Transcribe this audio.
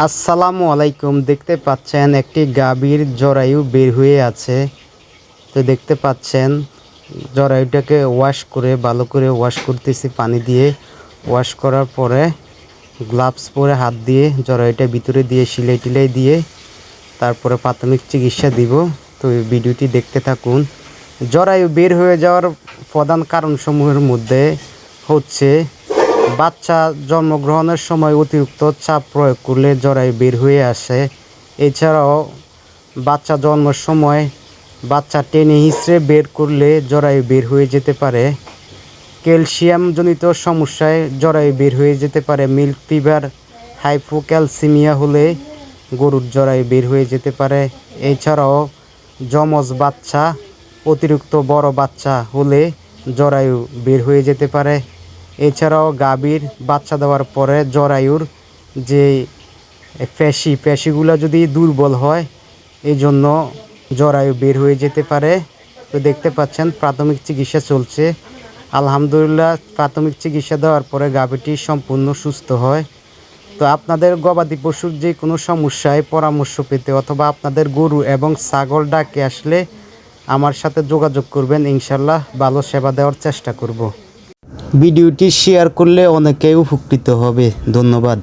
আসসালামু আলাইকুম। দেখতে পাচ্ছেন একটি গাভীর জরায়ু বের হয়ে আছে। তো দেখতে পাচ্ছেন জরায়ুটাকে ভালো করে ওয়াশ করতেছি পানি দিয়ে। ওয়াশ করার পরে গ্লাভস পরে হাত দিয়ে জরায়ুটা ভিতরে দিয়ে সিলাই টিলাই দিয়ে তারপরে প্রাথমিক চিকিৎসা দিব। তো এই ভিডিওটি দেখতে থাকুন। জরায়ু বের হয়ে যাওয়ার প্রধান কারণসমূহের মধ্যে হচ্ছে বাচ্চা জন্মগ্রহণের সময় অতিরিক্ত চাপ প্রয়োগ করলে জরায়ু বের হয়ে আসে। এছাড়াও বাচ্চা জন্মের সময় বাচ্চা টেনে হিঁচড়ে বের করলে জরায়ু বের হয়ে যেতে পারে। ক্যালসিয়ামজনিত সমস্যায় জরায়ু বের হয়ে যেতে পারে। মিল্ক ফিভার, হাইপোক্যালসিমিয়া হলে গরুর জরায়ু বের হয়ে যেতে পারে। এছাড়াও যমজ বাচ্চা অতিরিক্ত বড় বাচ্চা হলে জরায়ু বের হয়ে যেতে পারে। এছাড়াও গাভীর বাচ্চা দেওয়ার পরে জরায়ুর যে পেশিগুলো যদি দুর্বল হয় এই জন্য জরায়ু বের হয়ে যেতে পারে। তো দেখতে পাচ্ছেন প্রাথমিক চিকিৎসা চলছে। আলহামদুলিল্লাহ, প্রাথমিক চিকিৎসা দেওয়ার পরে গাভীটি সম্পূর্ণ সুস্থ হয়। তো আপনাদের গবাদি পশুর যে কোনো সমস্যায় পরামর্শ পেতে অথবা আপনাদের গরু এবং ছাগল ডাকে আসলে আমার সাথে যোগাযোগ করবেন। ইনশাল্লাহ ভালো সেবা দেওয়ার চেষ্টা করব। ভিডিওটি শেয়ার করলে অনেকেই উপকৃত হবে। ধন্যবাদ।